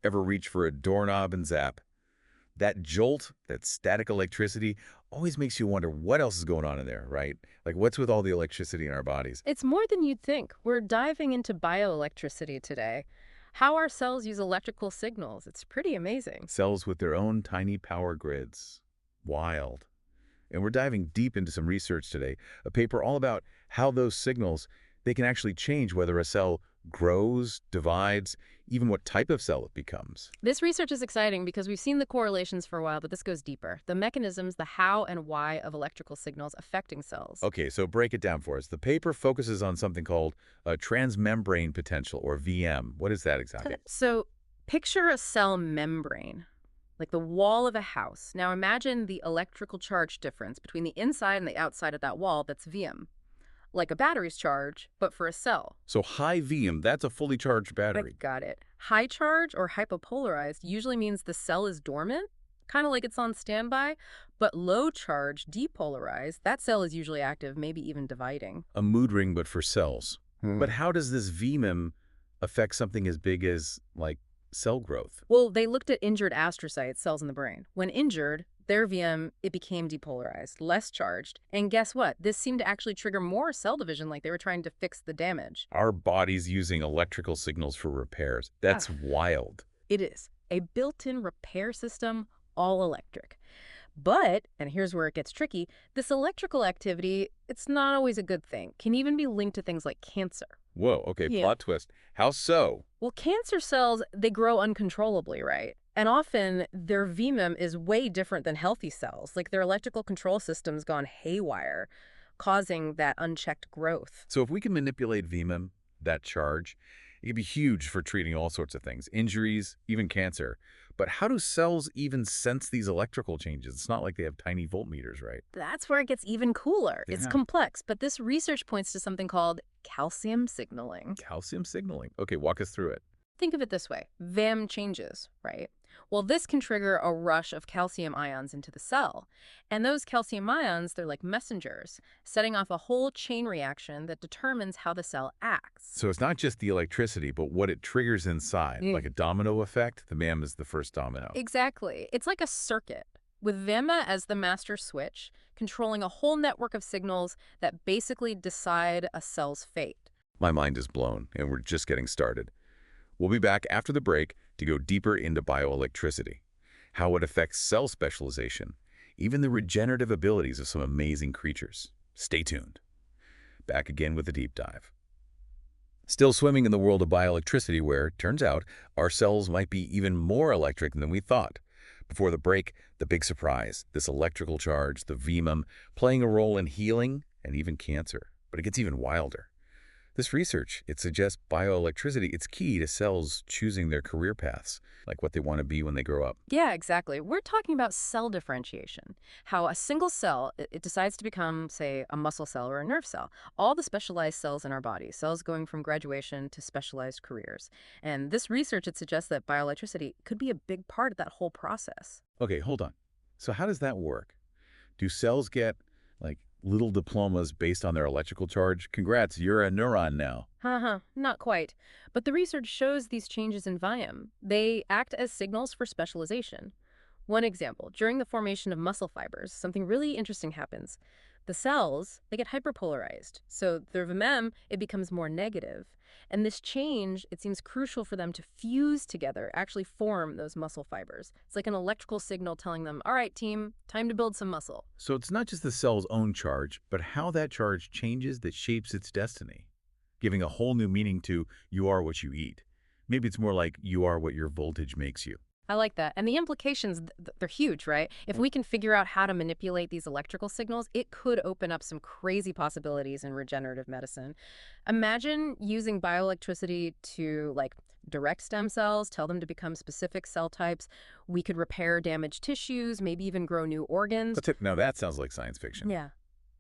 Ever reach for a doorknob and zap? That jolt, that static electricity, always makes you wonder what else is going on in there, right? Like what's with all the electricity in our bodies? It's more than you'd think. We're diving into bioelectricity today. How our cells use electrical signals. It's pretty amazing. Cells with their own tiny power grids. Wild. And we're diving deep into some research today, a paper all about how those signals, they can actually change whether a cell grows, divides, even what type of cell it becomes. This research is exciting because we've seen the correlations for a while, but this goes deeper. The mechanisms, the how and why of electrical signals affecting cells. Okay, so break it down for us. The paper focuses on something called transmembrane potential, or VM. What is that exactly? So picture a cell membrane, like the wall of a house. Now imagine the electrical charge difference between the inside and the outside of that wall. That's VM. Like a battery's charge, but for a cell. So high VM, that's a fully charged I battery. got it. High charge or hypopolarized usually means the cell is dormant, kind of like it's on standby, but low charge, depolarized, that cell is usually active, maybe even dividing. A mood ring, but for cells. But how does this VMIM affect something as big as, like, cell growth? Well, they looked at injured astrocytes, cells in the brain. When injured, their VM, it became depolarized, less charged. And guess what? This seemed to actually trigger more cell division, like they were trying to fix the damage. Our body's using electrical signals for repairs. Ah, That's wild. it is a built-in repair system, all electric. But, and here's where it gets tricky, this electrical activity, it's not always a good thing. Can even be linked to things like cancer. Whoa, okay, Yeah. plot twist. How so? Well, cancer cells, they grow uncontrollably, right? And often their VMEM is way different than healthy cells. Like their electrical control system's gone haywire, causing that unchecked growth. So if we can manipulate VMIM, that charge, it can be huge for treating all sorts of things, injuries, even cancer. But how do cells even sense these electrical changes? It's not like they have tiny voltmeters, right? That's where it gets even cooler. It's Yeah. complex, but this research points to something called calcium signaling. Calcium signaling. Okay, walk us through it. Think of it this way. VAM changes, right? Well, this can trigger a rush of calcium ions into the cell. And those calcium ions, they're like messengers, setting off a whole chain reaction that determines how the cell acts. So it's not just the electricity, but what it triggers inside. Like a domino effect, the MAM is the first domino. Exactly. It's like a circuit, with VAMA as the master switch, controlling a whole network of signals that basically decide a cell's fate. My mind is blown, and we're just getting started. We'll be back after the break to go deeper into bioelectricity, how it affects cell specialization, even the regenerative abilities of some amazing creatures. Stay tuned. Back again with a deep dive. Still swimming in the world of bioelectricity where, turns out, our cells might be even more electric than we thought. Before the break, the big surprise, this electrical charge, the VMIM, playing a role in healing and even cancer. But it gets even wilder. This research, it suggests bioelectricity, it's key to cells choosing their career paths, like what they want to be when they grow up. Yeah, exactly. We're talking about cell differentiation, how a single cell, it decides to become, say, a muscle cell or a nerve cell. All the specialized cells in our body, cells going from graduation to specialized careers. And this research, it suggests that bioelectricity could be a big part of that whole process. Okay, hold on. So how does that work? Do cells get, like, little diplomas based on their electrical charge? Congrats, you're a neuron now. Haha, not quite. But the research shows these changes in VIAM. They act as signals for specialization. One example, during the formation of muscle fibers, something really interesting happens. The cells, they get hyperpolarized. So their VMM, it becomes more negative. And this change, it seems crucial for them to fuse together, actually form those muscle fibers. It's like an electrical signal telling them, all right, team, time to build some muscle. So it's not just the cell's own charge, but how that charge changes that shapes its destiny, giving a whole new meaning to you are what you eat. Maybe it's more like you are what your voltage makes you. I like that. And the implications, they're huge, right? If we can figure out how to manipulate these electrical signals, it could open up some crazy possibilities in regenerative medicine. Imagine using bioelectricity to, like, direct stem cells, tell them to become specific cell types. We could repair damaged tissues, maybe even grow new organs. Now that sounds like science fiction. Yeah.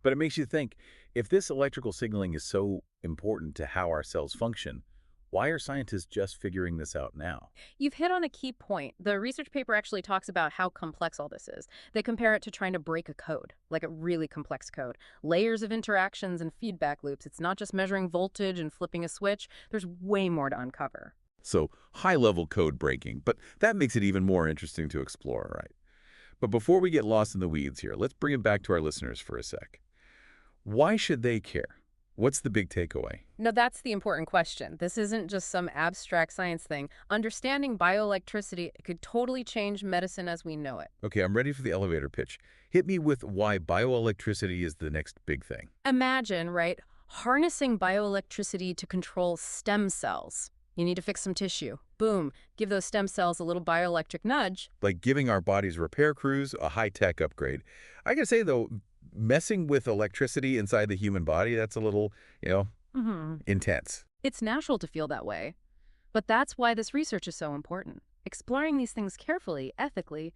But it makes you think, if this electrical signaling is so important to how our cells function, why are scientists just figuring this out now? You've hit on a key point. The research paper actually talks about how complex all this is. They compare it to trying to break a code, like a really complex code. Layers of interactions and feedback loops. It's not just measuring voltage and flipping a switch. There's way more to uncover. So high-level code breaking, but that makes it even more interesting to explore, right? But before we get lost in the weeds here, let's bring it back to our listeners for a sec. Why should they care? What's the big takeaway? No, that's the important question. This isn't just some abstract science thing. Understanding bioelectricity could totally change medicine as we know it. Okay, I'm ready for the elevator pitch. Hit me with why bioelectricity is the next big thing. Imagine, right, harnessing bioelectricity to control stem cells. You need to fix some tissue. Boom, give those stem cells a little bioelectric nudge. Like giving our bodies repair crews a high-tech upgrade. I gotta say, though, messing with electricity inside the human body, that's a little, intense. It's natural to feel that way. But that's why this research is so important. Exploring these things carefully, ethically,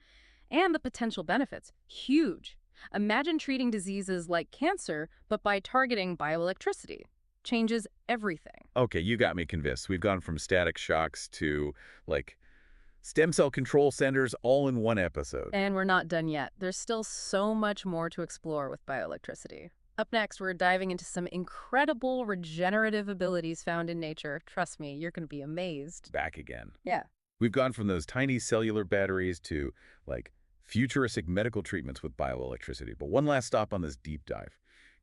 and the potential benefits. Huge. Imagine treating diseases like cancer, but by targeting bioelectricity. Changes everything. Okay, you got me convinced. We've gone from static shocks to, like, stem cell control centers all in one episode. And we're not done yet. There's still so much more to explore with bioelectricity. Up next, we're diving into some incredible regenerative abilities found in nature. Trust me, you're going to be amazed. Back again. Yeah. We've gone from those tiny cellular batteries to, like, futuristic medical treatments with bioelectricity. But one last stop on this deep dive.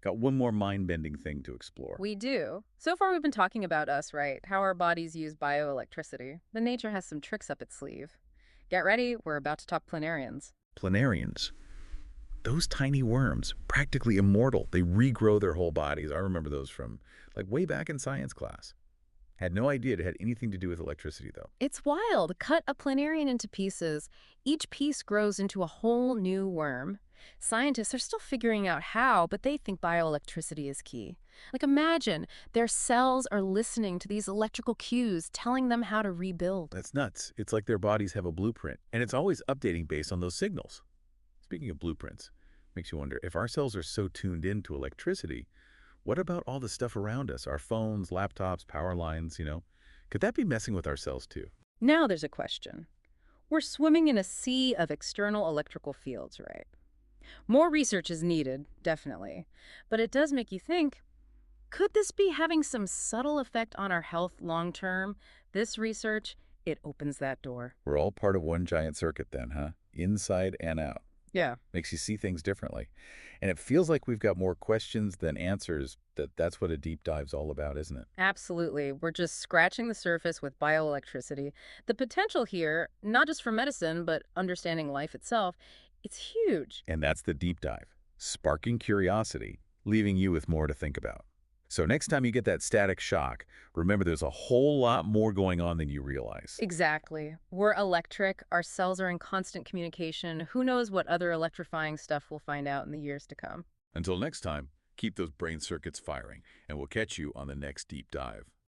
Got one more mind-bending thing to explore. We do. So far, we've been talking about us, right? How our bodies use bioelectricity. But nature has some tricks up its sleeve. Get ready, we're about to talk planarians. Planarians. Those tiny worms, practically immortal. They regrow their whole bodies. I remember those from, like, way back in science class. Had no idea it had anything to do with electricity, though. It's wild. Cut a planarian into pieces. Each piece grows into a whole new worm. Scientists are still figuring out how, but they think bioelectricity is key. Like imagine, their cells are listening to these electrical cues, telling them how to rebuild. That's nuts. It's like their bodies have a blueprint, and it's always updating based on those signals. Speaking of blueprints, makes you wonder, if our cells are so tuned in to electricity, what about all the stuff around us? Our phones, laptops, power lines. Could that be messing with our cells too? Now there's a question. We're swimming in a sea of external electrical fields, right? More research is needed, definitely. But it does make you think, could this be having some subtle effect on our health long term? This research, it opens that door. We're all part of one giant circuit then, huh? Inside and out. Yeah. Makes you see things differently. And it feels like we've got more questions than answers. That's what a deep dive's all about, isn't it? Absolutely. We're just scratching the surface with bioelectricity. The potential here, not just for medicine, but understanding life itself, it's huge. And that's the deep dive. Sparking curiosity, leaving you with more to think about. So next time you get that static shock, remember there's a whole lot more going on than you realize. Exactly. We're electric. Our cells are in constant communication. Who knows what other electrifying stuff we'll find out in the years to come. Until next time, keep those brain circuits firing, and we'll catch you on the next deep dive.